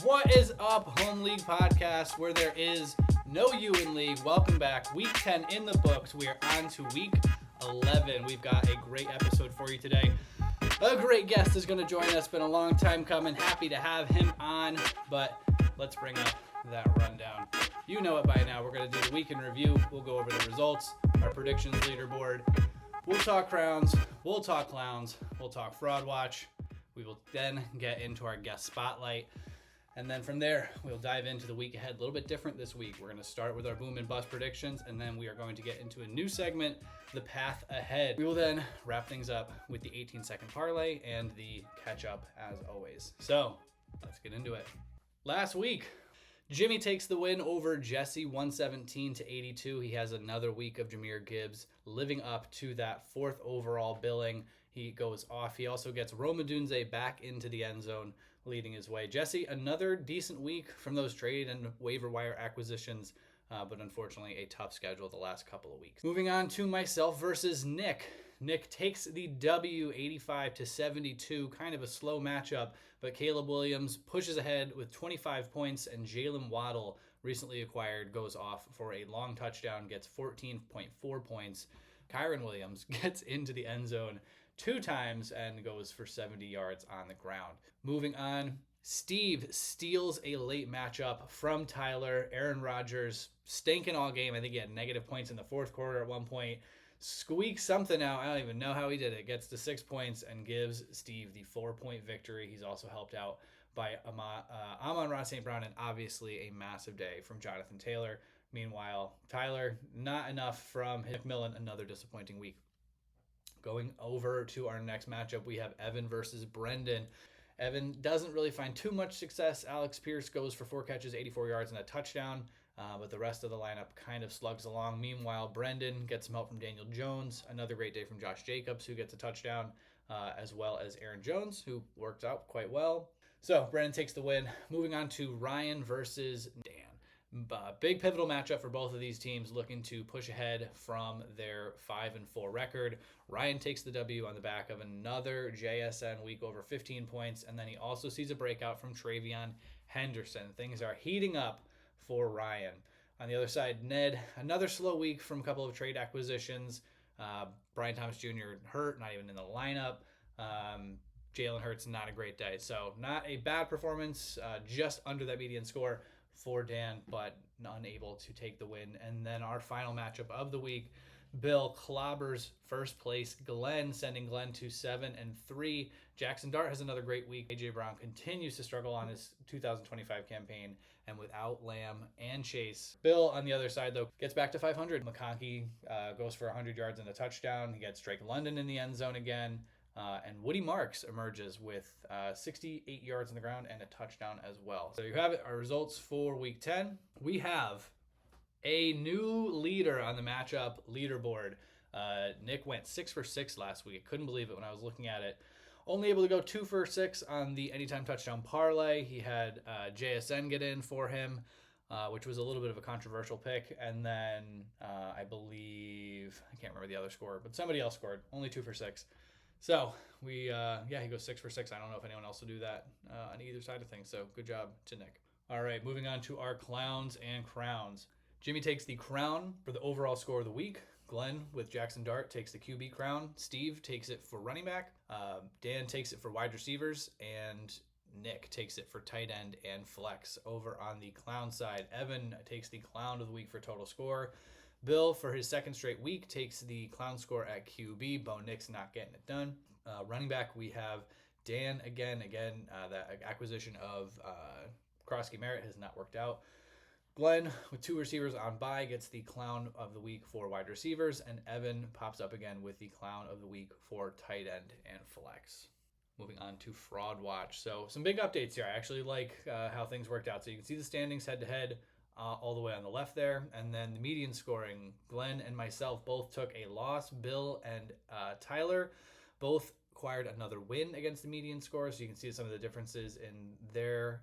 What is up, Home League Podcast, where there is no you in league? Welcome back. Week 10 in the books. We are on to week 11. We've got a great episode for you today. A great guest is going to join us. Been a long time coming. Happy to have him on, but let's bring up that rundown. You know it by now. We're going to do the week in review. We'll go over the results, our predictions leaderboard. We'll talk crowns. We'll talk clowns. We'll talk fraud watch. We will then get into our guest spotlight. And then from there, we'll dive into the week ahead. A little bit different this week. We're going to start with our boom and bust predictions, and then we are going to get into a new segment, the path ahead. We will then wrap things up with the 18-second parlay and the catch up as always. So let's get into it. Last week, Jimmy takes the win over Jesse, 117-82. He has another week of Jahmyr Gibbs living up to that fourth overall billing. He goes off. He also gets Rome Odunze back into the end zone, leading his way. Jesse, another decent week from those trade and waiver wire acquisitions, but unfortunately a tough schedule the last couple of weeks. Moving on to myself versus Nick. Nick takes the W, 85-72, kind of a slow matchup, but Caleb Williams pushes ahead with 25 points, and Jalen Waddle, recently acquired, goes off for a long touchdown, gets 14.4 points. Kyron Williams gets into the end zone 2 times and goes for 70 yards on the ground. Moving on, Steve steals a late matchup from Tyler. Aaron Rodgers stinking all game. I think he had negative points in the fourth quarter at one point. Squeaks something out. I don't even know how he did it. Gets to 6 points and gives Steve the 4-point victory. He's also helped out by Amon-Ra St. Brown, and obviously a massive day from Jonathan Taylor. Meanwhile, Tyler, not enough from McMillan. Another disappointing week. Going over to our next matchup, we have Evan versus Brendan. Evan doesn't really find too much success. Alex Pierce goes for 4 catches, 84 yards, and a touchdown, but the rest of the lineup kind of slugs along. Meanwhile, Brendan gets some help from Daniel Jones. Another great day from Josh Jacobs, who gets a touchdown, as well as Aaron Jones, who worked out quite well. So Brendan takes the win. Moving on to Ryan versus Dan. Big pivotal matchup for both of these teams, looking to push ahead from their 5-4 record. Ryan takes the W on the back of another JSN week over 15 points, and then he also sees a breakout from Travion Henderson. Things are heating up for Ryan. On the other side, Ned, another slow week from a couple of trade acquisitions. Brian Thomas Jr. hurt, not even in the lineup. Jalen Hurts, not a great day. So not a bad performance, just under that median score for Dan, but unable to take the win. And then our final matchup of the week, Bill clobbers first place Glenn, sending Glenn to 7-3. Jackson Dart has another great week. AJ Brown continues to struggle on his 2025 campaign, and without Lamb and Chase. Bill, on the other side, though, gets back to 500. McConkey goes for 100 yards and a touchdown. He gets Drake London in the end zone again. And Woody Marks emerges with 68 yards on the ground and a touchdown as well. So you have it, our results for week 10. We have a new leader on the matchup leaderboard. Nick went 6 for 6 last week. Couldn't believe it when I was looking at it. Only able to go 2 for 6 on the anytime touchdown parlay. He had JSN get in for him, which was a little bit of a controversial pick. And then I believe, I can't remember the other score, but somebody else scored. Only 2 for 6. So he goes 6 for 6. I don't know if anyone else will do that on either side of things. So good job to Nick. All right, moving on to our clowns and crowns. Jimmy takes the crown for the overall score of the week. Glenn with Jackson Dart takes the QB crown. Steve takes it for running back. Dan takes it for wide receivers. And Nick takes it for tight end and flex. Over on the clown side, Evan takes the clown of the week for total score. Bill, for his second straight week, takes the clown score at QB. Bo Nick's not getting it done. Running back, we have Dan again. That acquisition of Krosky Merritt has not worked out. Glenn, with 2 receivers on bye, gets the clown of the week for wide receivers. And Evan pops up again with the clown of the week for tight end and flex. Moving on to Fraud Watch. So some big updates here. I actually like how things worked out. So you can see the standings head-to-head. All the way on the left there. And then the median scoring, Glenn and myself both took a loss. Bill and Tyler both acquired another win against the median score. So you can see some of the differences in their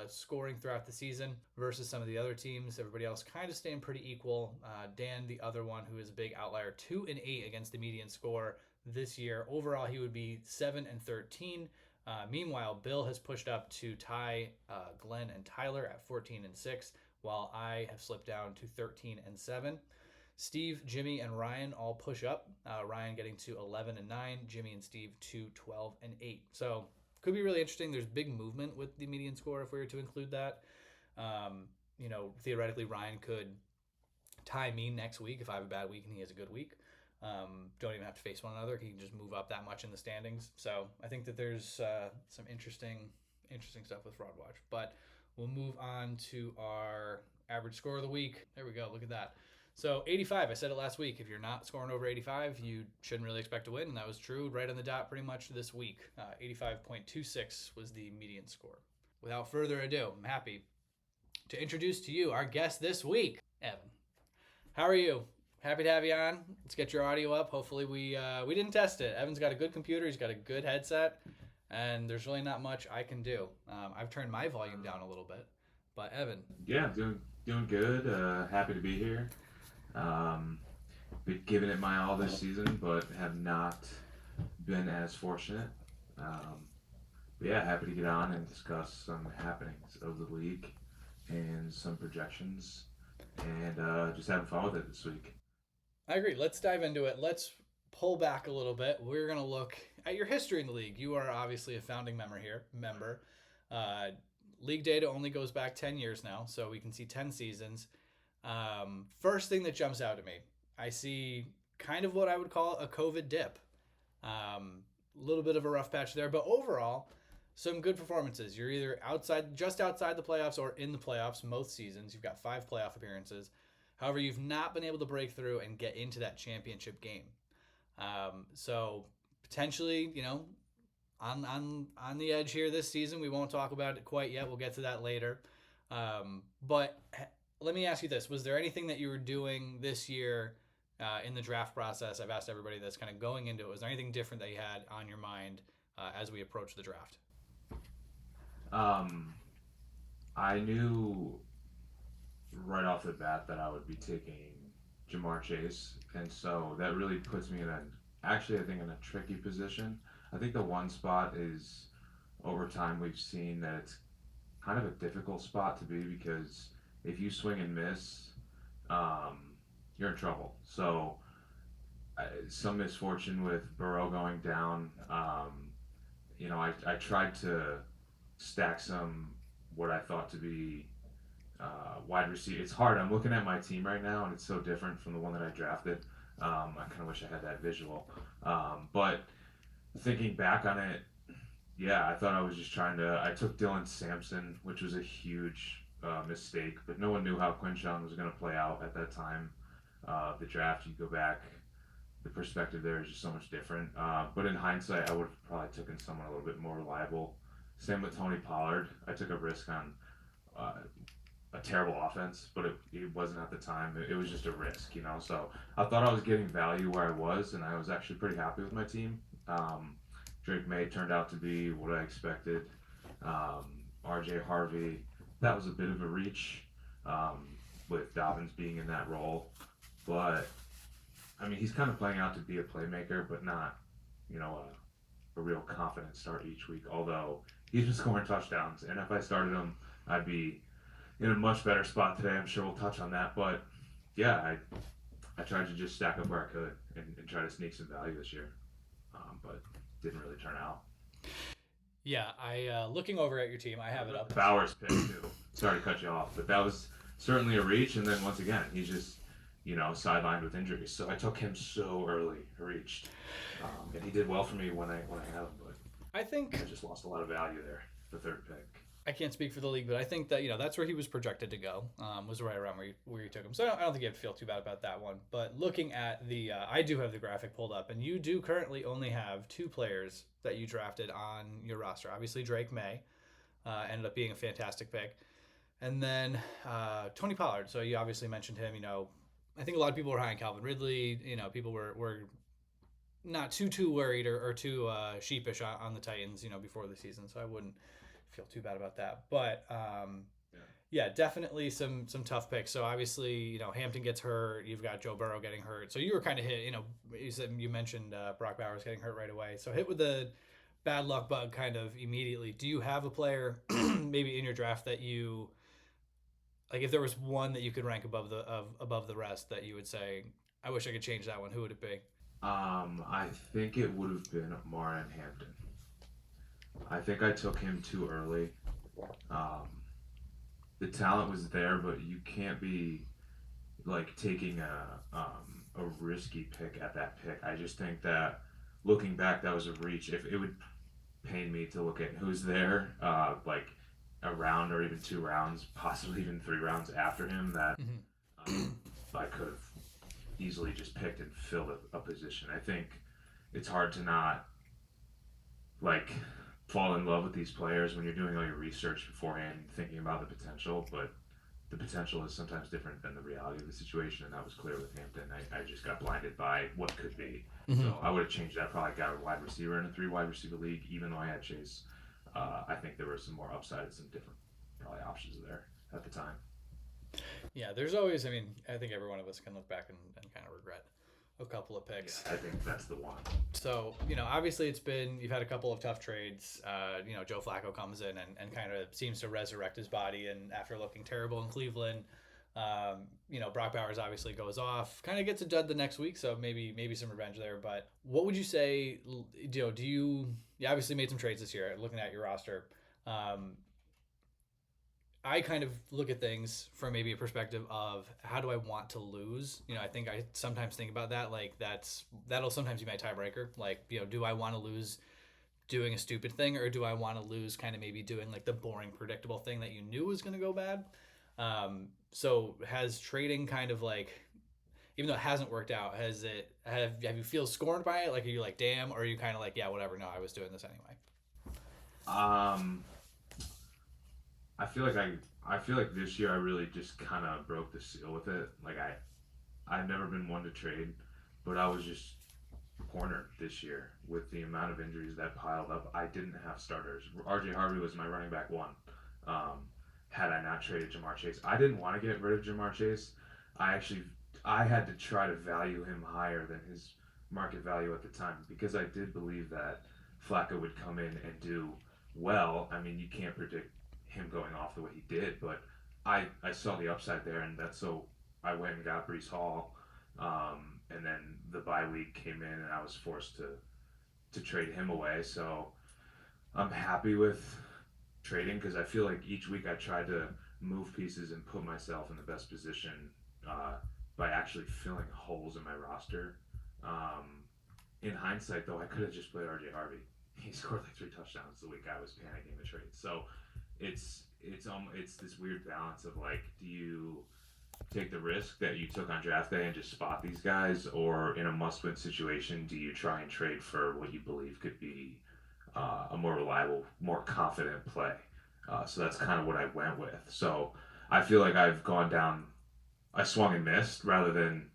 scoring throughout the season versus some of the other teams. Everybody else kind of staying pretty equal. Dan, the other one who is a big outlier, 2-8 against the median score this year. Overall, he would be 7-13. Meanwhile, Bill has pushed up to tie Glenn and Tyler at 14 and 6, while I have slipped down to 13 and 7. Steve, Jimmy, and Ryan all push up. Ryan getting to 11 and 9, Jimmy and Steve to 12 and 8. So could be really interesting. There's big movement with the median score if we were to include that. Theoretically, Ryan could tie me next week if I have a bad week and he has a good week. Don't even have to face one another. He can just move up that much in the standings. So I think that there's some interesting stuff with Fraud Watch. But we'll move on to our average score of the week. There we go. Look at that. So 85, I said it last week. If you're not scoring over 85, you shouldn't really expect to win. And that was true right on the dot pretty much this week. 85.26 was the median score. Without further ado, I'm happy to introduce to you our guest this week, Evan. How are you? Happy to have you on. Let's get your audio up. Hopefully we didn't test it. Evan's got a good computer. He's got a good headset. And there's really not much I can do. I've turned my volume down a little bit. But Evan. Yeah, doing good. Happy to be here. Been giving it my all this season, but have not been as fortunate. But yeah, happy to get on and discuss some happenings of the league and some projections, and just having fun with it this week. I agree. Let's dive into it. Let's pull back a little bit. We're going to look at your history in the league. You are obviously a founding member here. League data only goes back 10 years now, so we can see 10 seasons. First thing that jumps out at me, I see kind of what I would call a COVID dip. A little bit of a rough patch there, but overall, some good performances. You're either just outside the playoffs or in the playoffs most seasons. You've got 5 playoff appearances. However, you've not been able to break through and get into that championship game. So potentially, on the edge here this season. We won't talk about it quite yet. We'll get to that later. But let me ask you this. Was there anything that you were doing this year in the draft process? I've asked everybody that's kind of going into it. Was there anything different that you had on your mind as we approach the draft? I knew right off the bat that I would be taking Jamar Chase, and so that really puts me in I think in a tricky position. I think the one spot is, over time we've seen that it's kind of a difficult spot to be, because if you swing and miss, you're in trouble. So some misfortune with Burrow going down. I tried to stack some what I thought to be wide receiver. It's hard. I'm looking at my team right now, and it's so different from the one that I drafted. I kind of wish I had that visual. But thinking back on it, yeah, I thought I was just I took Dylan Sampson, which was a huge mistake, but no one knew how Quinshawn was going to play out at that time. The draft, you go back, the perspective there is just so much different. But in hindsight, I would have probably taken someone a little bit more reliable. Same with Tony Pollard. I took a risk on a terrible offense, but it wasn't at the time. It was just a risk, So I thought I was getting value where I was, and I was actually pretty happy with my team. Drake May turned out to be what I expected. RJ Harvey, that was a bit of a reach, with Dobbins being in that role. But, he's kind of playing out to be a playmaker, but not, a real confident start each week. Although he's been scoring touchdowns, and if I started him, I'd be in a much better spot today. I'm sure we'll touch on that. But, yeah, I tried to just stack up where I could and try to sneak some value this year. But didn't really turn out. Yeah, looking over at your team, I have it up. Bowers pick too. Sorry to cut you off, but that was certainly a reach. And then once again, he's just sidelined with injuries. So I took him so early, reached, and he did well for me when I had him. But I think I just lost a lot of value there. The third pick. I can't speak for the league, but I think that that's where he was projected to go. Was right around where you took him. So I don't think you have to feel too bad about that one. But looking at the, I do have the graphic pulled up, and you do currently only have 2 players that you drafted on your roster. Obviously, Drake May ended up being a fantastic pick, and then Tony Pollard. So you obviously mentioned him. I think a lot of people were high on Calvin Ridley. People were not too worried or too sheepish on the Titans. Before the season, so I wouldn't feel too bad about that. But yeah, definitely some tough picks. So obviously, Hampton gets hurt. You've got Joe Burrow getting hurt. So you were kind of hit. You mentioned Brock Bowers getting hurt right away. So hit with the bad luck bug kind of immediately. Do you have a player maybe in your draft that you like? If there was one that you could rank above the rest, that you would say, I wish I could change that one. Who would it be? I think it would have been Martin Hampton. I think I took him too early. Um, the talent was there, but you can't be like taking a risky pick at that pick. I just think that looking back, that was a reach. If it would pain me to look at who's there, like a round or even 2 rounds, possibly even 3 rounds after him, that I could have easily just picked and filled a position. I think it's hard to not like fall in love with these players when you're doing all your research beforehand, thinking about the potential, but the potential is sometimes different than the reality of the situation, and that was clear with Hampton. I just got blinded by what could be. Mm-hmm. So I would have changed that. Probably got a wide receiver in a 3 wide receiver league, even though I had Chase. I think there was some more upside, some different probably options there at the time. Yeah, there's always. I mean, I think every one of us can look back and kind of regret a couple of Yeah, picks. I think that's the one. So, obviously you've had a couple of tough trades. Joe Flacco comes in and kind of seems to resurrect his body. And after looking terrible in Cleveland, Brock Bowers obviously goes off, kind of gets a dud the next week. So maybe some revenge there. But what would you say, you obviously made some trades this year looking at your roster. Um, I kind of look at things from maybe a perspective of how do I want to lose? I think I sometimes think about that. Like that'll sometimes be my tiebreaker. Like, do I want to lose doing a stupid thing, or do I want to lose kind of maybe doing like the boring, predictable thing that you knew was going to go bad? So has trading kind of like, even though it hasn't worked out, have you feel scorned by it? Like, are you like, damn, or are you kind of like, yeah, whatever. No, I was doing this anyway. Um, I feel like this year I really just kind of broke the seal with it. Like I've never been one to trade, but I was just cornered this year with the amount of injuries that piled up. I didn't have starters. RJ Harvey was my running back one. Um, had I not traded Jamar Chase, I didn't want to get rid of Jamar Chase. I actually I had to try to value him higher than his market value at the time because I did believe that Flacco would come in and do well. I mean, you can't predict him going off the way he did, but I saw the upside there, and that's so I went and got Brees Hall, and then the bye week came in, and I was forced to trade him away. So I'm happy with trading because I feel like each week I tried to move pieces and put myself in the best position uh, by actually filling holes in my roster. Um, in hindsight, though, I could have just played RJ Harvey. He scored like 3 touchdowns the week I was panicking the trade. So it's this weird balance of like, do you take the risk that you took on draft day and just spot these guys, or in a must-win situation, do you try and trade for what you believe could be a more reliable, more confident play? So that's kind of what I went with. So I feel like I've gone down, I swung and missed rather than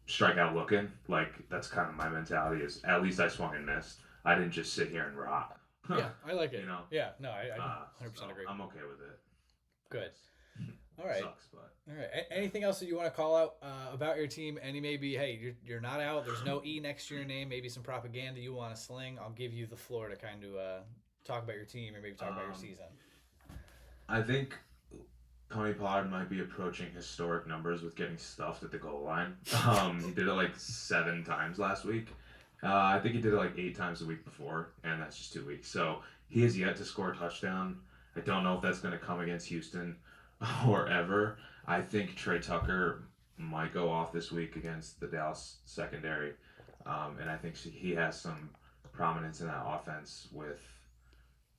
strike out looking. Like that's kind of my mentality. Is at least I swung and missed. I didn't just sit here and rot. Yeah, I like you it. know. Yeah, no, I 100% So agree. I'm okay with it. Good. It's, All right. sucks, but All right. yeah. Anything else that you want to call out about your team? Any maybe, hey, you're not out. There's no E next to your name. Maybe some propaganda you want to sling. I'll give you the floor to kind of talk about your team or maybe talk about your Um, season. I think Tony Pollard might be approaching historic numbers with getting stuffed at the goal line. He did it like 7 times last week. I think he did it like 8 times the week before, and that's just 2 weeks. So he has yet to score a touchdown. I don't know if that's going to come against Houston or ever. I think Trey Tucker might go off this week against the Dallas secondary, and I think he has some prominence in that offense with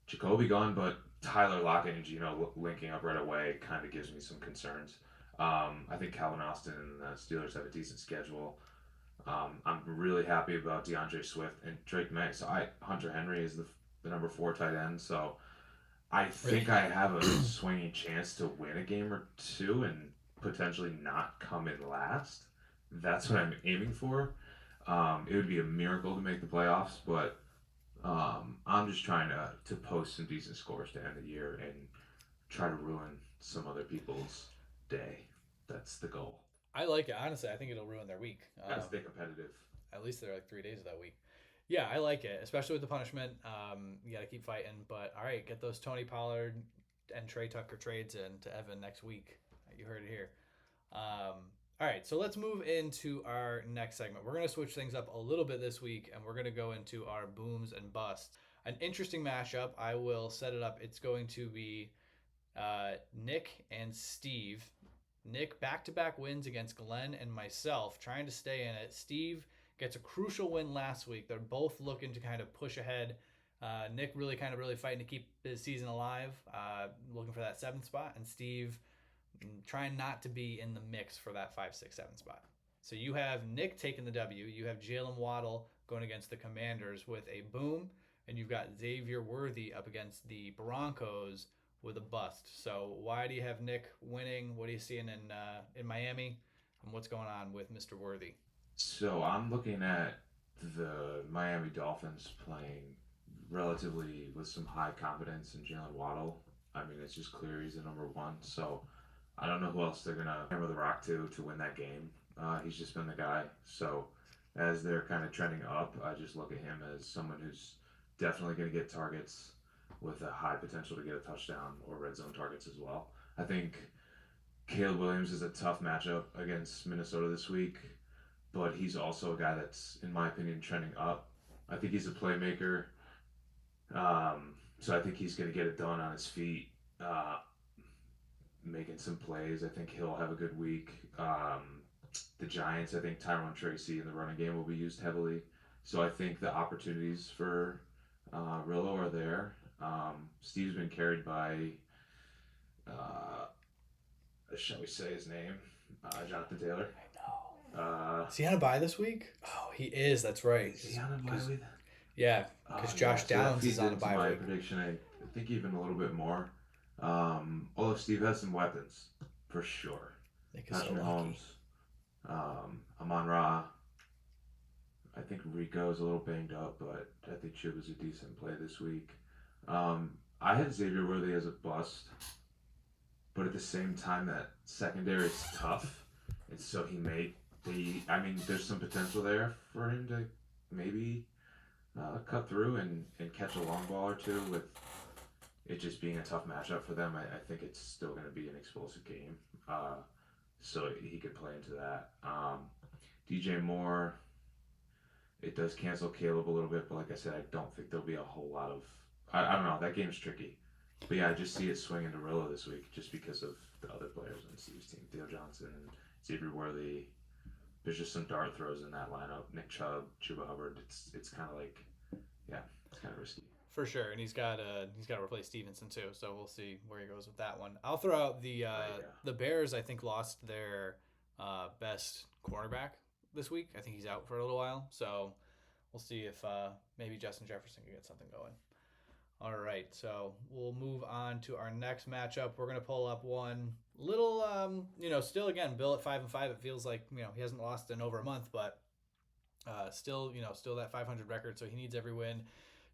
Jacoby gone, but Tyler Lockett and Gino linking up right away kind of gives me some concerns. I think Calvin Austin and the Steelers have a decent schedule. I'm really happy about DeAndre Swift and Drake May. So Hunter Henry is the number 4 tight end. So I Really? think I have a swinging chance to win a game or two and potentially not come in last. That's what I'm aiming for. It would be a miracle to make the playoffs, but I'm just trying to post some decent scores to end the year and try to ruin some other people's day. That's the goal. I like it. Honestly, I think it'll ruin their week. Gotta stay competitive. At least they're like 3 days of that week. Yeah, I like it, especially with the punishment. You got to keep fighting. But all right, get those Tony Pollard and Trey Tucker trades in to Evan next week. You heard it here. All right, so let's move into our next segment. We're going to switch things up a little bit this week, and we're going to go into our booms and busts. An interesting mashup. I will set it up. It's going to be Nick and Steve. Nick back-to-back wins against Glenn and myself, trying to stay in it. Steve gets a crucial win last week. They're both looking to kind of push ahead. Nick really fighting to keep his season alive, looking for that seventh spot, and Steve trying not to be in the mix for that 5, 6, 7 spot. So you have Nick taking the W. You have Jalen Waddle going against the Commanders with a boom, and you've got Xavier Worthy up against the Broncos with a bust. So why do you have Nick winning? What are you seeing in Miami? And what's going on with Mr. Worthy? So I'm looking at the Miami Dolphins playing relatively with some high confidence in Jalen Waddle. I mean, it's just clear he's the number one. So I don't know who else they're gonna hammer the rock to win that game. He's just been the guy. So as they're kind of trending up, I just look at him as someone who's definitely going to get targets with a high potential to get a touchdown or red zone targets as well. I think Caleb Williams is a tough matchup against Minnesota this week, but he's also a guy that's, in my opinion, trending up. I think he's a playmaker, so I think he's going to get it done on his feet, making some plays. I think he'll have a good week. The Giants, I think Tyrone Tracy in the running game will be used heavily. So I think the opportunities for Rillo are there. Steve's been carried by, uh, shall we say his name, Jonathan Taylor. I know. Uh, Is he on a bye this week? Oh, he is. That's right. is he on a bye week? Yeah, because Josh Downs is on a bye my week. prediction. I think even a little bit more. Although Steve has some weapons for sure. Nick is so Patrick lucky. Mahomes, Amon Ra. I think Rico's a little banged up, but I think Chubb is a decent play this week. I had Xavier Worthy as a bust, but at the same time, that secondary is tough, and so he may be. I mean, there's some potential there for him to maybe cut through and catch a long ball or two with it just being a tough matchup for them. I think it's still going to be an explosive game. So he could play into that. DJ Moore, it does cancel Caleb a little bit, but like I said, I don't think there'll be a whole lot of. I don't know. That game's tricky. But yeah, I just see it swinging to Rillo this week just because of the other players on Steve's team. Theo Johnson, Xavier Worthy. There's just some dart throws in that lineup. Nick Chubb, Chuba Hubbard. It's kind of like, yeah, it's kind of risky. For sure, and he's got to replace Stevenson too. So we'll see where he goes with that one. I'll throw out Right, yeah. the Bears. I think lost their best cornerback this week. I think he's out for a little while. So we'll see if maybe Justin Jefferson can get something going. All right, so we'll move on to our next matchup. We're gonna pull up one little, still again, Bill at 5-5. It feels like he hasn't lost in over a month, but still that 500 record. So he needs every win.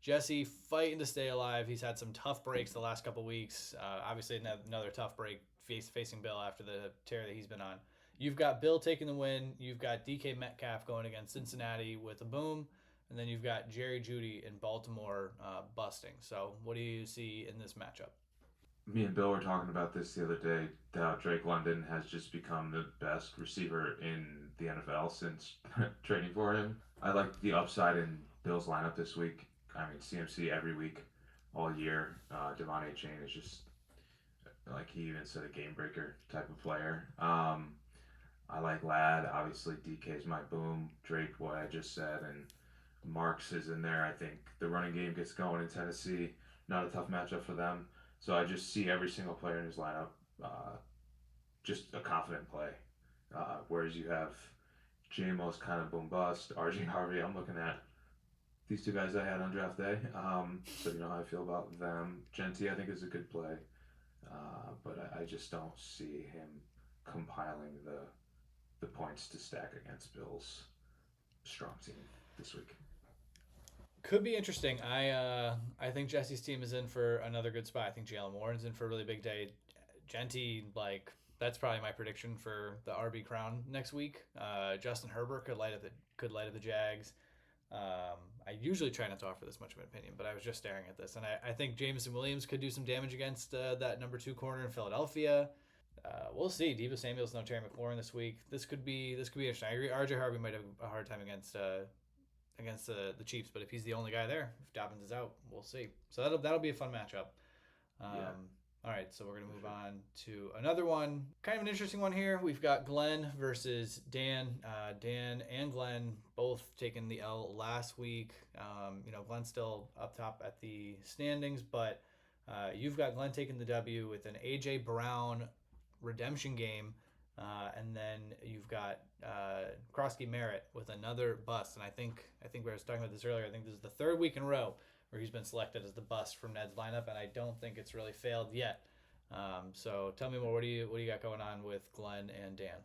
Jesse fighting to stay alive. He's had some tough breaks the last couple weeks. Obviously, another tough break facing Bill after the tear that he's been on. You've got Bill taking the win. You've got DK Metcalf going against Cincinnati with a boom. And then you've got Jerry Jeudy in Baltimore busting. So what do you see in this matchup? Me and Bill were talking about this the other day. How Drake London has just become the best receiver in the NFL since trading for him. I like the upside in Bill's lineup this week. I mean, CMC every week, all year. Devon A. Chain is just like he even said a game breaker type of player. I like Ladd. Obviously, DK's my boom. Drake, what I just said, and Marks is in there. I think the running game gets going in Tennessee. Not a tough matchup for them. So I just see every single player in his lineup just a confident play. Whereas you have JMO's kind of boom bust. RJ Harvey, I'm looking at these two guys I had on draft day. So you know how I feel about them. Genty, I think, is a good play. But I just don't see him compiling the points to stack against Bill's strong team this week. Could be interesting. I think Jesse's team is in for another good spot. I think Jalen Warren's in for a really big day. Genty, that's probably my prediction for the RB crown next week. Justin Herbert could light up the Jags. I usually try not to offer this much of an opinion, but I was just staring at this, and I think Jameson Williams could do some damage against that number 2 corner in Philadelphia. We'll see. Debo Samuel's no Terry McLaurin this week. This could be interesting. I agree. RJ Harvey might have a hard time against the Chiefs, but if he's the only guy there, if Dobbins is out, we'll see. So that'll be a fun matchup. Yeah, All right, so we're gonna move sure. on to another one, kind of an interesting one here. We've got Glenn versus Dan. Dan and Glenn both taking the L last week. Glenn's still up top at the standings, but you've got Glenn taking the W with an AJ Brown redemption game. And then you've got Krosky Merritt with another bust. And I think we were talking about this earlier. I think this is the third week in a row where he's been selected as the bust from Ned's lineup, and I don't think it's really failed yet. So tell me more. What do you got going on with Glenn and Dan?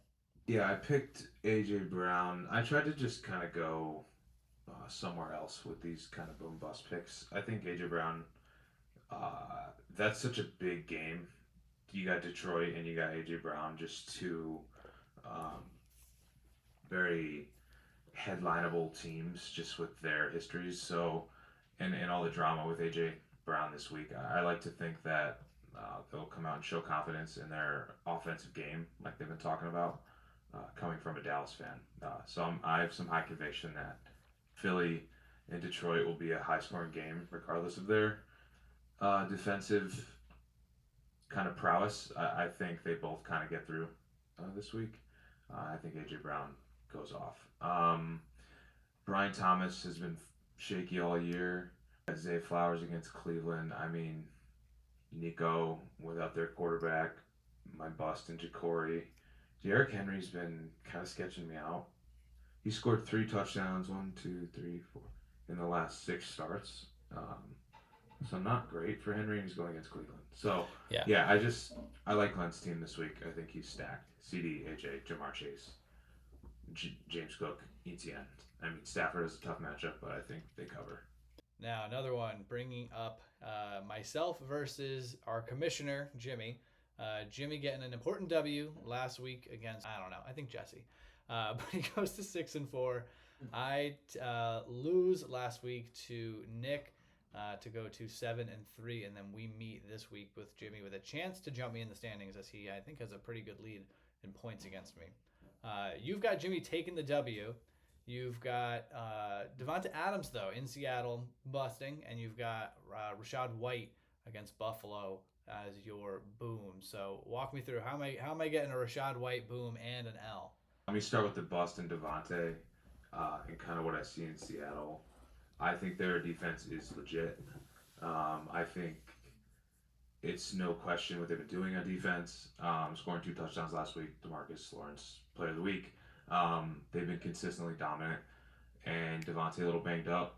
Yeah, I picked AJ Brown. I tried to just kind of go somewhere else with these kind of boom bust picks. I think AJ Brown. That's such a big game. You got Detroit and you got AJ Brown, just two um, very headlineable teams, just with their histories. So, and all the drama with AJ Brown this week, I like to think that they'll come out and show confidence in their offensive game, like they've been talking about, coming from a Dallas fan. I have some high conviction that Philly and Detroit will be a high scoring game, regardless of their defensive kind of prowess. I think they both kind of get through this week. I think AJ Brown goes off. Brian Thomas has been shaky all year. Zay Flowers against Cleveland. I mean, Nico without their quarterback, my bust in Ja'Cory. Derrick Henry's been kind of sketching me out. He scored 3 touchdowns, one, two, three, four, in the last 6 starts. So not great for Henry, and he's going against Cleveland. So Yeah. yeah, I like Glenn's team this week. I think he's stacked. CD, AJ, Jamar Chase, James Cook, ETN. I mean, Stafford is a tough matchup, but I think they cover. Now another one, bringing up myself versus our commissioner Jimmy. Jimmy getting an important W last week against, I don't know, I think Jesse. But he goes to 6-4. I lose last week to Nick to go to 7-3, and then we meet this week with Jimmy with a chance to jump me in the standings, as he I think has a pretty good lead in points against me. You've got Jimmy taking the W. You've got Devonta Adams, though, in Seattle busting, and you've got Rashad White against Buffalo as your boom. So walk me through, how am I getting a Rashad White boom and an L? Let me start with the Boston Devontae and kind of what I see in Seattle. I think their defense is legit. I think it's no question what they've been doing on defense. Scoring 2 touchdowns last week, Demarcus Lawrence, Player of the Week. They've been consistently dominant, and Devontae a little banged up.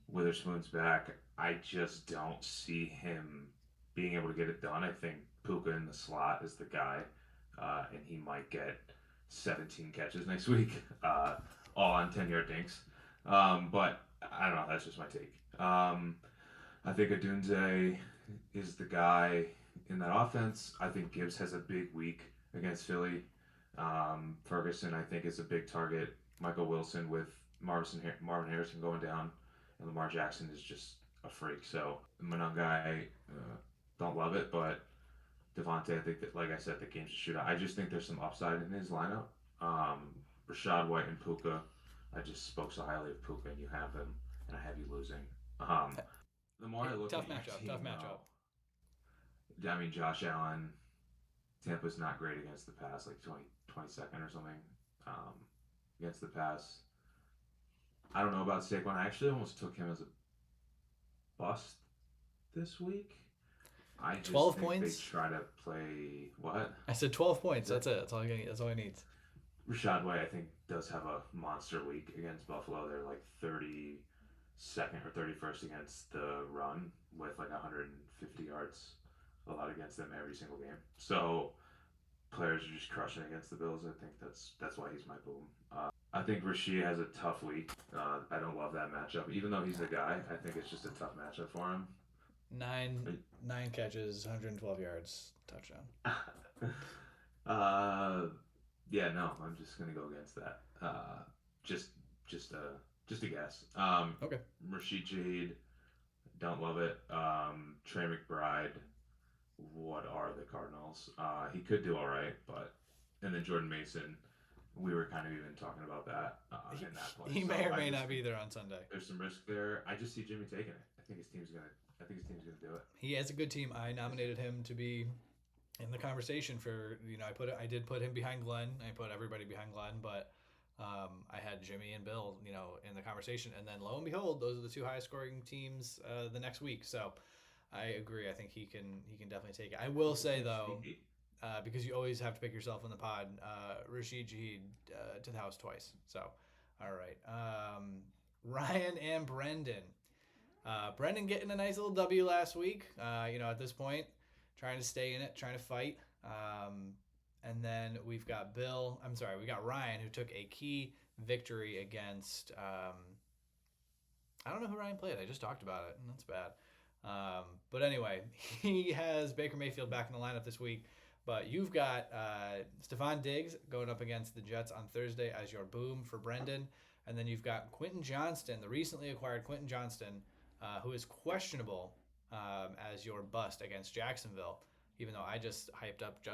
Witherspoon's back. I just don't see him being able to get it done. I think Puka in the slot is the guy, and he might get 17 catches next week, all on 10-yard dinks. But I don't know. That's just my take. I think Adunze is the guy in that offense. I think Gibbs has a big week against Philly. Ferguson, I think, is a big target. Michael Wilson with Marvin Harrison going down, and Lamar Jackson is just a freak. So Monangai, don't love it, but Devontae, I think that, like I said, the game's a shootout. I just think there's some upside in his lineup. Rashad White and Puka. I just spoke so highly of Puka, and you have him, and I have you losing. The more I look Tough at your matchup. Tough team, matchup. I mean, Josh Allen, Tampa's not great against the pass, like 22nd or something against the pass. I don't know about Saquon. I actually almost took him as a bust this week. I just 12 think points. they try to play what? I said 12 points. That's it. That's all he needs. Rashad White, I think, does have a monster week against Buffalo. They're like 32nd or 31st against the run with like 150 yards allowed against them every single game. So players are just crushing against the Bills. I think that's why he's my boom. I think Rasheed has a tough week. I don't love that matchup. Even though he's the guy, I think it's just a tough matchup for him. Nine catches, 112 yards, touchdown. Yeah, no, I'm just gonna go against that. Just Just a guess. Okay. Rashid Shaheed, don't love it. Trey McBride, what are the Cardinals? He could do all right, but and then Jordan Mason, we were kind of even talking about that He, in that play. he may So or I may just not be think there on Sunday. there's some risk there. I just see Jimmy taking it. I think his team's gonna. I think his team's gonna do it. He has a good team. I nominated him to be in the conversation for I did put him behind Glenn. I put everybody behind Glenn, but I had Jimmy and Bill in the conversation, and then lo and behold, those are the two highest scoring teams the next week. So I agree. I think he can definitely take it. I will say though, Sneaky. because you always have to pick yourself in the pod, Rashid Shaheed to the house twice. So all right, Ryan and Brendan. Brendan getting a nice little W last week. At this point, trying to stay in it, trying to fight. And then we've got we got Ryan, who took a key victory against. I don't know who Ryan played. I just talked about it, and that's bad. But anyway, he has Baker Mayfield back in the lineup this week. But you've got Stephon Diggs going up against the Jets on Thursday as your boom for Brendan. And then you've got Quentin Johnston, the recently acquired Quentin Johnston, who is questionable as your bust against Jacksonville, even though I just hyped up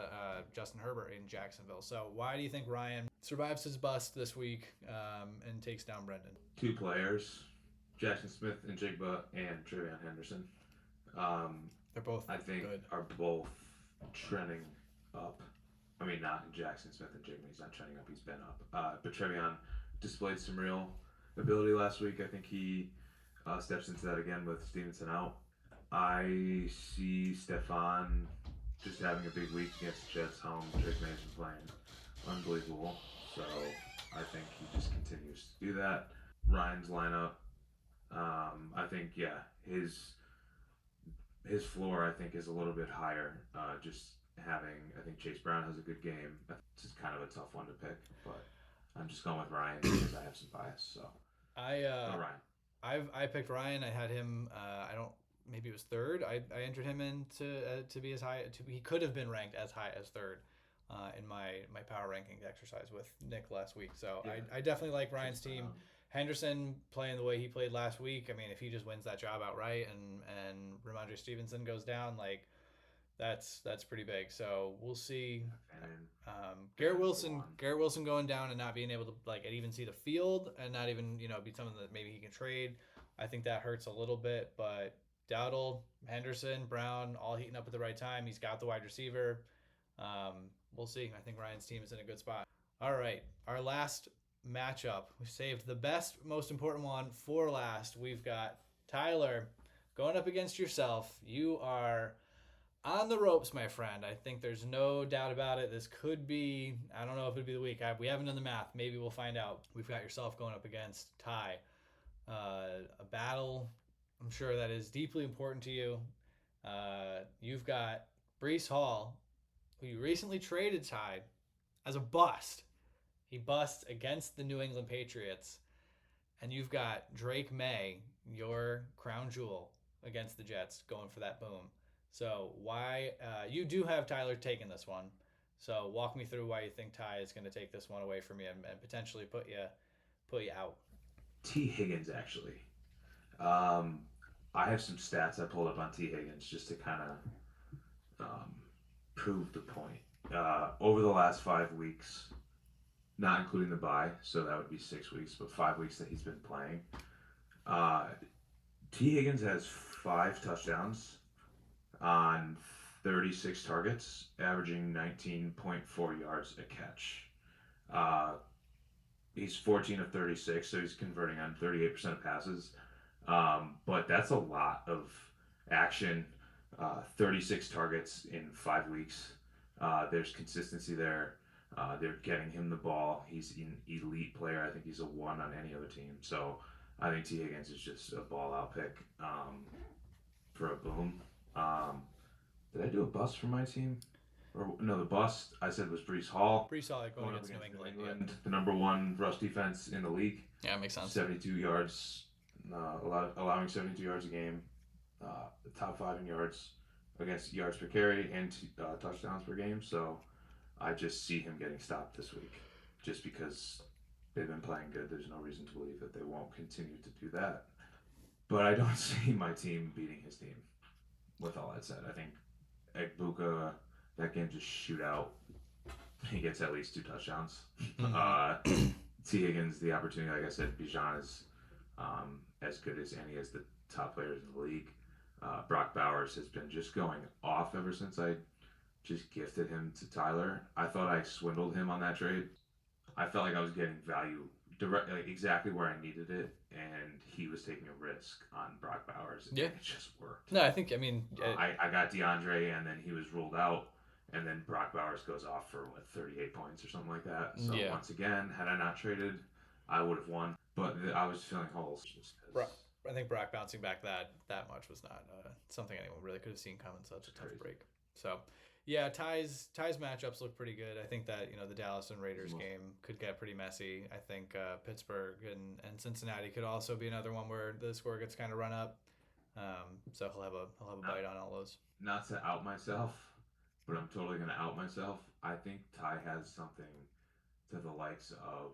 Justin Herbert in Jacksonville. So why do you think Ryan survives his bust this week and takes down Brendan? Two players, Jackson Smith and Jigba and Trevion Henderson. They're both I think good. are both trending up. I mean, not Jackson Smith and Jigba. He's not trending up. He's been up. But Trevion displayed some real ability last week. I think he steps into that again with Stevenson out. I see Stefan just having a big week against the Jets home. Drake Mason playing unbelievable. So I think he just continues to do that. Ryan's lineup. I think his floor I think is a little bit higher. Just having I think Chase Brown has a good game. It's just kind of a tough one to pick, but I'm just going with Ryan because I have some bias. So Ryan. I picked Ryan. I had him. I don't. Maybe it was third. I entered him in to be as high. He could have been ranked as high as third in my power rankings exercise with Nick last week. So Yeah. I definitely like Ryan's team. Henderson playing the way he played last week. I mean, if he just wins that job outright and Ramondre Stevenson goes down, like that's pretty big. So we'll see. Garrett Wilson going down and not being able to like even see the field and not even be something that maybe he can trade. I think that hurts a little bit, but Dowdle, Henderson, Brown, all heating up at the right time. He's got the wide receiver. We'll see. I think Ryan's team is in a good spot. All right, our last matchup. We saved the best, most important one for last. We've got Tyler going up against yourself. You are on the ropes, my friend. I think there's no doubt about it. This could be, I don't know if it'd be the week. We haven't done the math. Maybe we'll find out. We've got yourself going up against Ty. A battle, I'm sure that is deeply important to you. You've got Breece Hall, who you recently traded Ty as a bust. He busts against the New England Patriots. And you've got Drake May, your crown jewel, against the Jets, going for that boom. So why you do have Tyler taking this one. So walk me through why you think Ty is going to take this one away from you and potentially put you out. T. Higgins actually. I have some stats I pulled up on T. Higgins just to kind of prove the point. Over the last 5 weeks, not including the bye, so that would be 6 weeks, but 5 weeks that he's been playing, T. Higgins has 5 touchdowns on 36 targets, averaging 19.4 yards a catch. He's 14 of 36, so he's converting on 38% of passes. But that's a lot of action. 36 targets in 5 weeks. There's consistency there. They're getting him the ball. He's an elite player. I think he's a 1 on any other team. So I think T. Higgins is just a ball out pick for a boom. Did I do a bust for my team? Or no, the bust I said was Breece Hall. Breece Hall going against New England. The number 1 rush defense in the league. Yeah, makes sense. 72 yards, allowing 72 yards a game. The top 5 in yards against yards per carry and touchdowns per game. So I just see him getting stopped this week, just because They've been playing good. There's no reason to believe that they won't continue to do that. But I don't see my team beating his team. With all that said, I think Egbuka, that game's a shootout. He gets at least 2 touchdowns. Mm-hmm. T. Higgins, the opportunity, like I said, Bijan is as good as any as the top players in the league. Brock Bowers has been just going off ever since I just gifted him to Tyler. I thought I swindled him on that trade. I felt like I was getting value direct, like exactly where I needed it, and he was taking a risk on Brock Bowers, and Yeah. it just worked. No, I mean, I got DeAndre, and then he was ruled out, and then Brock Bowers goes off for 38 points or something like that. So yeah. once again, had I not traded, I would have won. But I was feeling holes just Bro, because I think Brock bouncing back that much was not something anyone really could have seen coming. So it's a tough crazy. break. So, yeah, ties matchups look pretty good. I think that the Dallas and Raiders game could get pretty messy. I think Pittsburgh and Cincinnati could also be another one where the score gets kind of run up. So he'll have a not bite on all those. not to out myself, but I'm totally gonna out myself. I think Ty has something to the likes of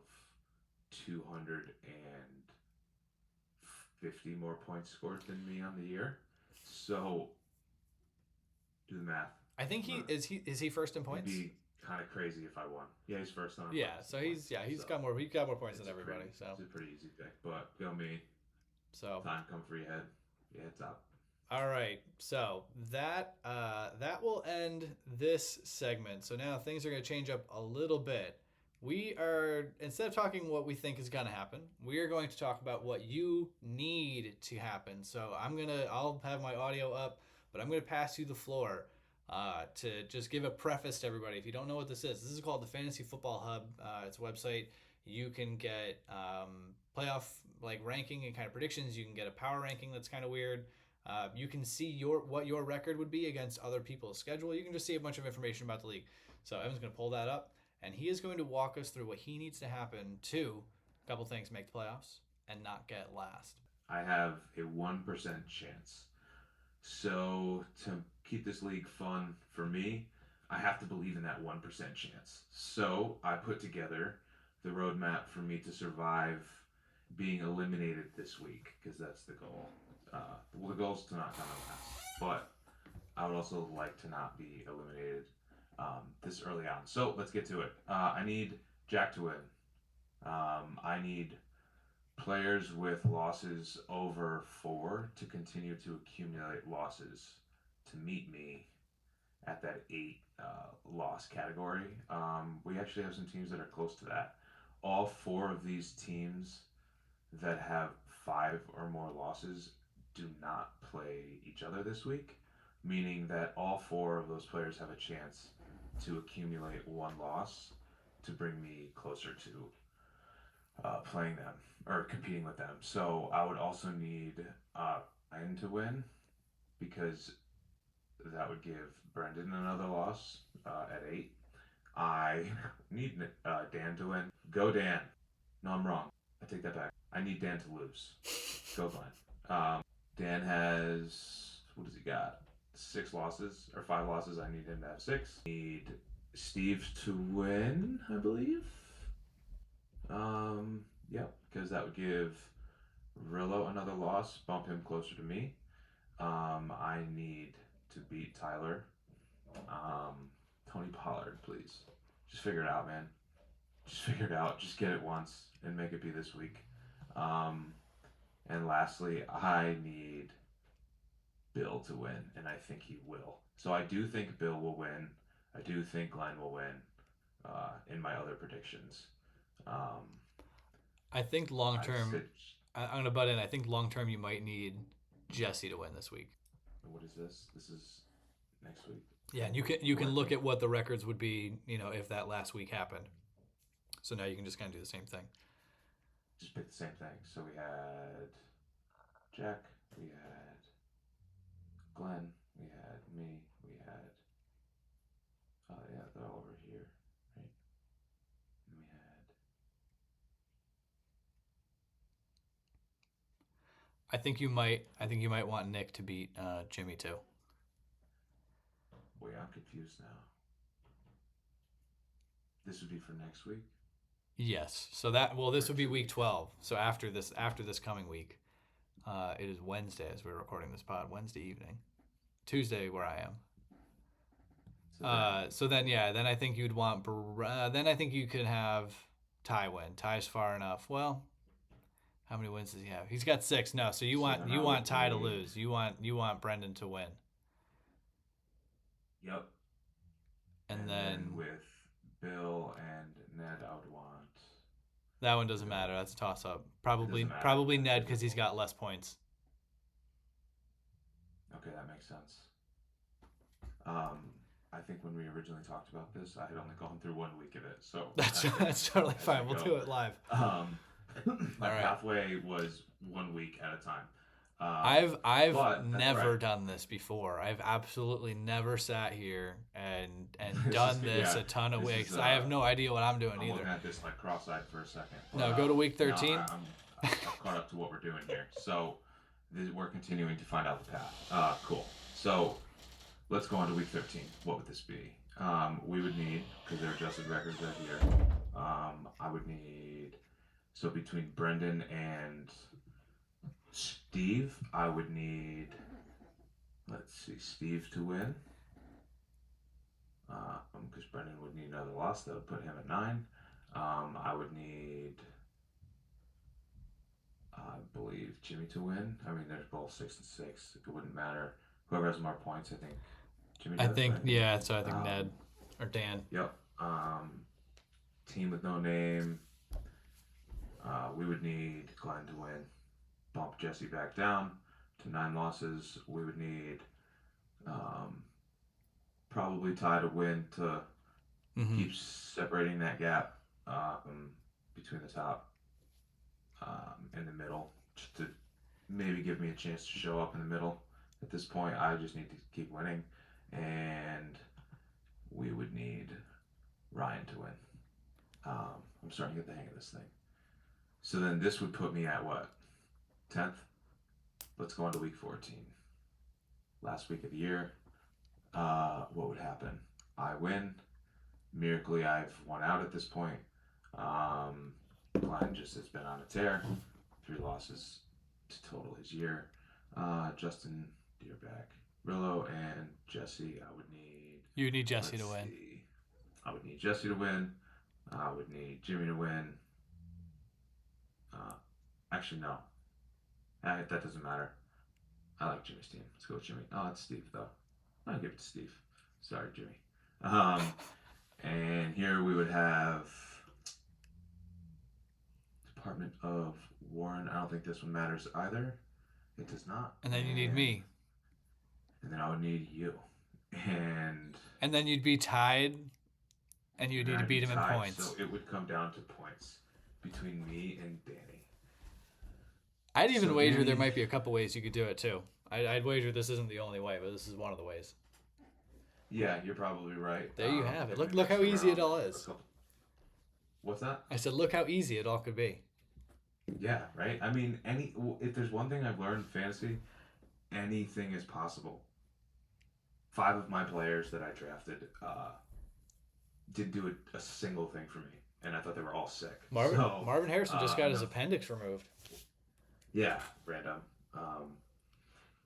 250 more points scored than me on the year. So do the math. I think he first in It'd points. be kind of crazy if I won. Yeah, he's first on Yeah, points. so he's So got more points than everybody. it's So a pretty easy pick. But go me. so Time come for your head. Your head's up. all right, so that will end this segment. So now things are going to change up a little bit. We are, instead of talking what we think is going to happen, we are going to talk about what you need to happen. So I'll have my audio up, but I'm gonna pass you the floor to just give a preface to everybody. If you don't know what this is called the Fantasy Football Hub. It's a website. You can get playoff like ranking and kind of predictions. You can get a power ranking that's kind of weird. You can see what your record would be against other people's schedule. You can just see a bunch of information about the league. So Evan's going to pull that up, and he is going to walk us through what he needs to happen to a couple things: make the playoffs and not get last. I have a 1% chance. So to keep this league fun for me, I have to believe in that 1% chance. So I put together the roadmap for me to survive being eliminated this week because that's the goal. Well, the goal is to not come out last, but I would also like to not be eliminated this early on. So let's get to it. I need Jack to win. I need players with losses over 4 to continue to accumulate losses to meet me at that 8 loss category. We actually have some teams that are close to that. All 4 of these teams that have 5 or more losses do not play each other this week, meaning that all 4 of those players have a chance to accumulate 1 loss to bring me closer to playing them or competing with them. So I would also need N to win because that would give Brendan another loss at 8. I need Dan to win. Go Dan. No, I'm wrong. I take that back. I need Dan to lose. Go Glenn. Dan has, what does he got? 6 losses or 5 losses. I need him to have 6. I need Steve to win, I believe. Yep, because that would give Rillo another loss, bump him closer to me. I need to beat Tyler. Tony Pollard, please. Just figure it out, man. Just figure it out. Just get it once and make it be this week. And lastly, I need Bill to win, and I think he will. So I do think Bill will win. I do think Glenn will win in my other predictions. I think long I term, said, I'm gonna butt in. I think long term you might need Jesse to win this week. what is this? This is next week. Yeah, and you can look at what the records would be, if that last week happened. So now you can just kind of do the same thing. Just pick the same thing. So we had Jack, we had Glenn, we had me, we had yeah, they're all over here, right? And we had I think you might want Nick to beat Jimmy too. wait, I'm confused now. This would be for next week. Yes. So this for would be two week weeks. 12. So after this coming week, it is Wednesday as we're recording this pod. Wednesday evening, Tuesday where I am. So then, So then yeah, then I think you'd want. Then I think you could have Ty win. Ty's far enough. Well, how many wins does he have? He's got 6. No, so you so want then you I want would Ty to need. lose. You want Brendan to win. Yep. And And then then with Bill and Ned, I would want. that one doesn't Bill. matter. That's a toss up. It Probably doesn't matter probably Ned because because it's he's got less points. okay. That makes sense. Um, I think when we originally talked about this, I had only gone through 1 week of it, so That's as that's totally as we fine. We'll go, do it live. um, All my right. pathway was 1 week at a time. I've But that's all right. never done this before. I've absolutely never sat here and This is done this yeah. a ton of This weeks. is I have no idea what I'm doing I'm looking either. at this like cross-eyed for a second. But No, go to week no, 13. I've caught up to what we're doing here. So we're continuing to find out the path. Cool. So let's go on to week 13. What would this be? We would need, because they're adjusted records right here. I would need, so between Brendan and Steve, I would need, let's see, Steve to win. Because Brendan would need another loss, that would put him at 9. I would need, I believe, Jimmy to win. I mean, they're both 6 and 6. It wouldn't matter. Whoever has more points, I think Jimmy I does, think right? yeah. So I think Um, Ned or Dan. yep. Team with no name. We would need Glenn to win. Bump Jesse back down to 9 losses. We would need um, probably Ty to win to Mm-hmm. keep separating that gap between the top and the middle, just to maybe give me a chance to show up in the middle. At this point, I just need to keep winning, and we would need Ryan to win. I'm starting to get the hang of this thing. So then this would put me at what? 10th? Let's go on to week 14. Last week of the year. What would happen? I win. Miraculously, I've won out at this point. Glenn just has been on a tear. 3 losses to total his year. Justin, Deerback, Rillo, and Jesse. I would need. You need Jesse Let's to win. see. I would need Jesse to win. I would need Jimmy to win. Actually, no. That doesn't matter. I like Jimmy's team. Let's go with Jimmy. Oh, it's Steve, though. I'll give it to Steve. Sorry, Jimmy. And here we would have Department of Warren. I don't think this one matters either. It does not. And then you need me. And then I would need you. And then you'd be tied, and you'd need to I'd beat be him in tied, points. so it would come down to points between me and Danny. I'd even So wager Danny, there might be a couple ways you could do it too. I'd wager this isn't the only way, but this is one of the ways. yeah, you're probably right. There you have it. If we Look how mixed easy it around all a is. couple- What's that? I said, look how easy it all could be. Yeah, right. I mean, if there's one thing I've learned in fantasy, anything is possible. 5 of my players that I drafted didn't do a single thing for me, and I thought they were all sick. Marvin Harrison just got his no, appendix removed. yeah, random.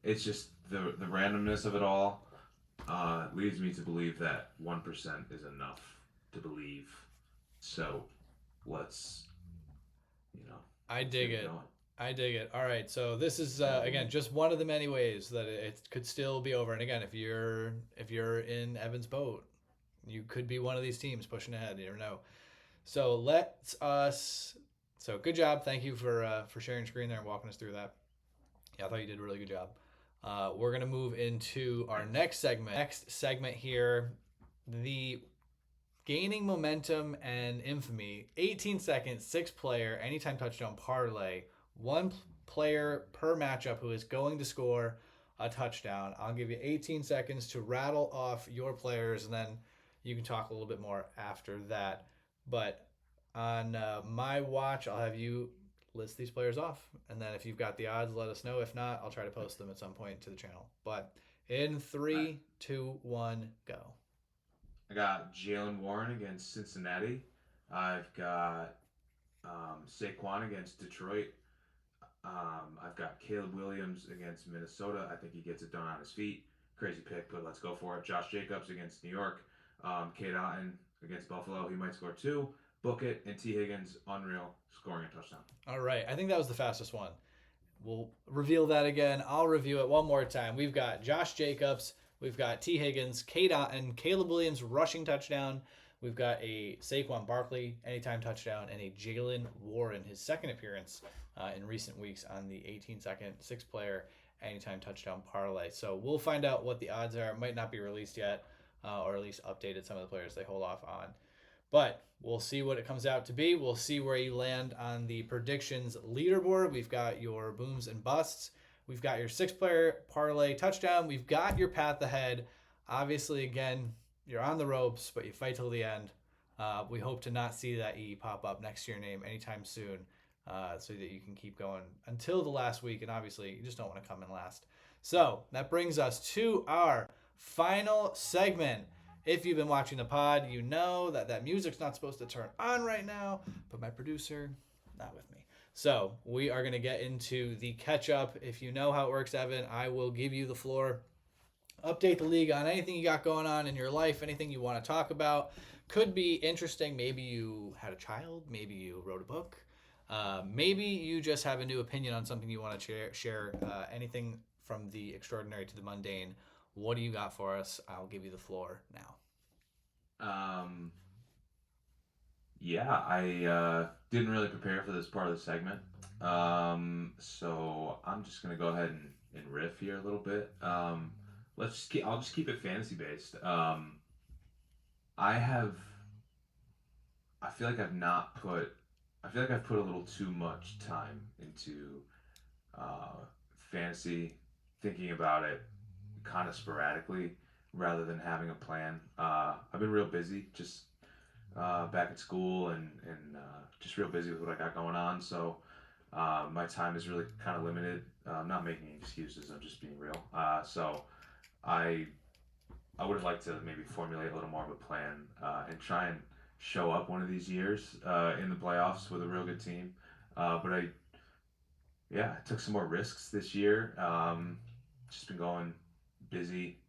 It's just the randomness of it all leads me to believe that 1% is enough to believe. So let's, I dig keep it. going. I dig it. All right, so this is again just one of the many ways that it could still be over. And again, if you're in Evan's boat, you could be one of these teams pushing ahead. You never know. So let's us. So good job. Thank you for sharing screen there and walking us through that. Yeah, I thought you did a really good job. We're gonna move into our next segment. Next segment here, the gaining momentum and infamy. 18 seconds, 6-player, anytime touchdown parlay. 1 player per matchup who is going to score a touchdown. I'll give you 18 seconds to rattle off your players, and then you can talk a little bit more after that. But on my watch, I'll have you list these players off, and then if you've got the odds, let us know. If not, I'll try to post them at some point to the channel. But in 3, 2, 1, go. I got Jalen Warren against Cincinnati. I've got Saquon against Detroit. I've got Caleb Williams against Minnesota. I think he gets it done on his feet. Crazy pick, but let's go for it. Josh Jacobs against New York. Kate Otten against Buffalo. He might score two. Book it. And T. Higgins, unreal, scoring a touchdown. All right. I think that was the fastest one. We'll reveal that again. I'll review it one more time. We've got Josh Jacobs. We've got T. Higgins, Kate Otten, Caleb Williams rushing touchdown. We've got a Saquon Barkley anytime touchdown and a Jalen Warren, his second appearance in recent weeks on the 18-second, six-player anytime touchdown parlay. So we'll find out what the odds are. It might not be released yet, or at least updated some of the players they hold off on. But we'll see what it comes out to be. We'll see where you land on the predictions leaderboard. We've got your booms and busts. We've got your six-player parlay touchdown. We've got your path ahead. Obviously, again, you're on the ropes, but you fight till the end. We hope to not see that E pop up next to your name anytime soon, so that you can keep going until the last week. And obviously, you just don't want to come in last. So that brings us to our final segment. If you've been watching the pod, you know that music's not supposed to turn on right now, but my producer, not with me. So we are going to get into the catch-up. If you know how it works, Evan, I will give you the floor. Update the league on anything you got going on in your life, anything you want to talk about. Could be interesting. Maybe you had a child. Maybe you wrote a book. Maybe you just have a new opinion on something you want to share. Anything from the extraordinary to the mundane. What do you got for us? I'll give you the floor now. Yeah, I didn't really prepare for this part of the segment. So I'm just gonna go ahead and riff here a little bit. I'll just keep it fantasy based. I have I feel like I've put a little too much time into uh, fantasy, thinking about it kind of sporadically rather than having a plan. I've been real busy, just back at school and just real busy with what I got going on. So my time is really kind of limited. I'm not making excuses. I'm just being real. So I I would have liked to maybe formulate a little more of a plan and try and show up one of these years in the playoffs with a real good team. But I took some more risks this year. Just been going busy,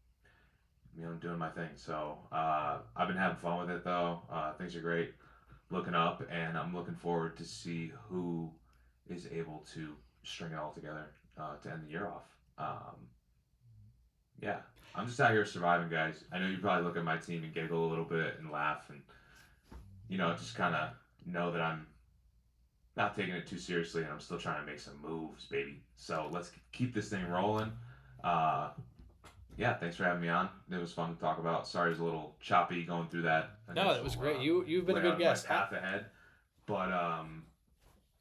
doing my thing. So I've been having fun with it though. Things are great, looking up, and I'm looking forward to see who is able to string it all together to end the year off. Yeah, I'm just out here surviving, guys. I know you probably look at my team and giggle a little bit and laugh, and just kind of know that I'm not taking it too seriously, and I'm still trying to make some moves, baby. So let's keep this thing rolling. Uh, yeah, thanks for having me on. It was fun to talk about. Sorry, it was a little choppy going through that. No, that was great. You've been a good guest. My path ahead, but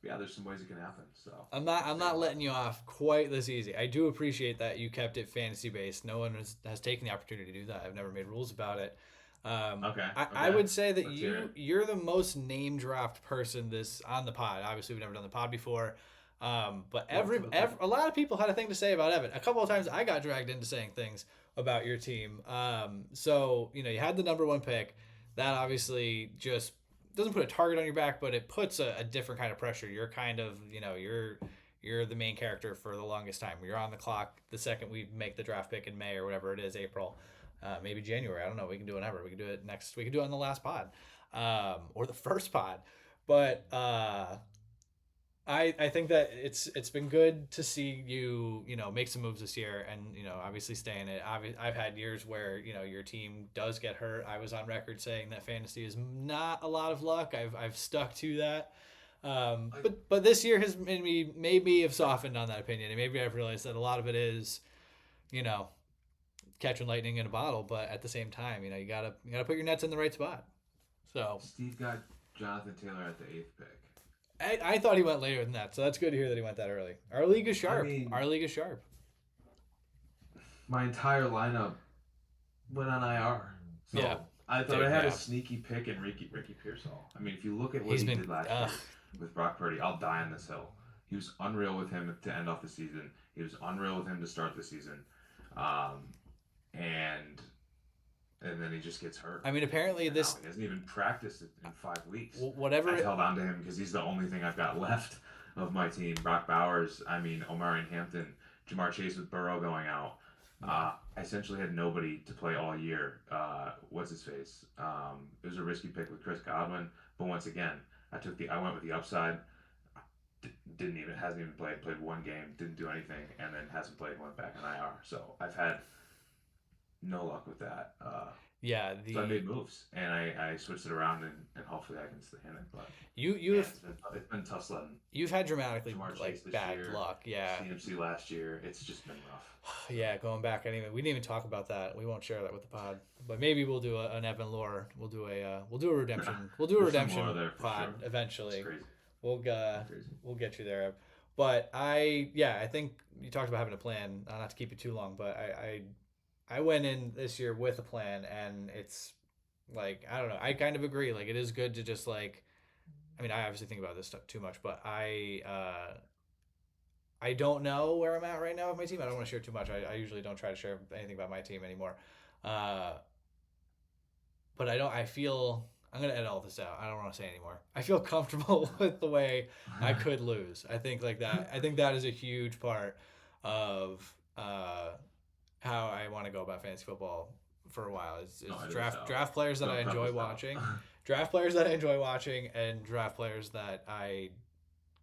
yeah, there's some ways it can happen. So I'm not letting you off quite this easy. I do appreciate that you kept it fantasy based. No one has taken the opportunity to do that. I've never made rules about it. Okay. I would say that you're the most name dropped person on the pod. Obviously, we've never done the pod before. But a lot of people had a thing to say about Evan. A couple of times I got dragged into saying things about your team. So you had the number one pick. That obviously just doesn't put a target on your back, but it puts a different kind of pressure. You're kind of, you're the main character for the longest time. You're on the clock the second we make the draft pick in May or whatever it is, April, maybe January. I don't know. We can do it whenever. We can do it next. We can do it on the last pod, or the first pod. But I think that it's been good to see you make some moves this year and obviously stay in it. I've had years where your team does get hurt. I was on record saying that fantasy is not a lot of luck. I've stuck to that. But this year has made me have softened on that opinion, and maybe I've realized that a lot of it is catching lightning in a bottle. But at the same time, you gotta put your nets in the right spot. So Steve got Jonathan Taylor at the 8th pick. I thought he went later than that, so that's good to hear that he went that early. Our league is sharp. Our league is sharp. My entire lineup went on IR. So yeah. I thought I had a sneaky pick in Ricky Pearsall. I mean, if you look at what he did last year with Brock Purdy, I'll die on this hill. He was unreal with him to end off the season. He was unreal with him to start the season. And then then he just gets hurt. I mean, apparently And this now he hasn't even practiced it in 5 weeks. whatever. I've held on to him because he's the only thing I've got left of my team. Brock Bowers, I mean, Omarion Hampton, Jamar Chase with Burrow going out. I essentially had nobody to play all year. What's his face? It was a risky pick with Chris Godwin, but once again, I went with the upside. Hasn't even played one game, didn't do anything, and then hasn't played, went back in IR. So I've had no luck with that. So I made moves and I switched it around and hopefully I can stay in it. But it's been tough sledding. You've had dramatically bad year, luck, yeah. CMC last year, it's just been rough. Yeah, going back anyway. We didn't even talk about that. We won't share that with the pod, but maybe we'll do an Evan Lore. We'll do a redemption. We'll do a redemption pod eventually. It's crazy. We'll get you there. But I think you talked about having a plan. Not to keep you too long, but I went in this year with a plan, and it's like, I don't know. I kind of agree. Like, it is good to just like, I mean, I obviously think about this stuff too much, but I don't know where I'm at right now with my team. I don't want to share too much. I usually don't try to share anything about my team anymore. But I feel, I'm going to edit all this out. I don't want to say anymore. I feel comfortable with the way I could lose. I think that is a huge part of how I want to go about fantasy football for a while. Is draft players that I enjoy watching. Draft players that I enjoy watching, and draft players that I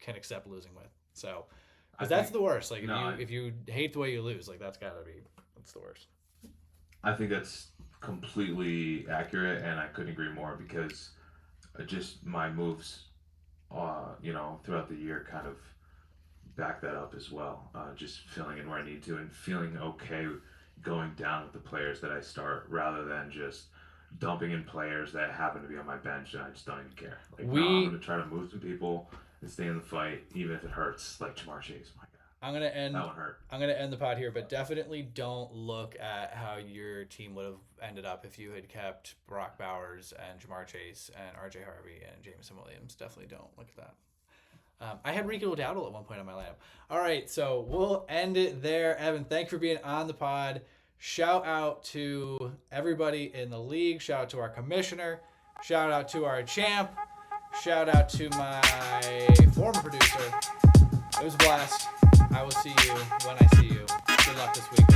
can accept losing with. So, because that's the worst. Like, if you hate the way you lose, like, that's the worst. I think that's completely accurate, and I couldn't agree more because just my moves, throughout the year kind of back that up as well. Just filling in where I need to and feeling okay going down with the players that I start rather than just dumping in players that happen to be on my bench and I just don't even care. Like, I'm going to try to move some people and stay in the fight, even if it hurts, like Jamar Chase. My God. I'm gonna end the pod here, but definitely don't look at how your team would have ended up if you had kept Brock Bowers and Jamar Chase and RJ Harvey and Jameson Williams. Definitely don't look at that. I had Rico Dowdle at one point on my lineup. All right, so we'll end it there. Evan, thanks for being on the pod. Shout out to everybody in the league. Shout out to our commissioner. Shout out to our champ. Shout out to my former producer. It was a blast. I will see you when I see you. Good luck this week.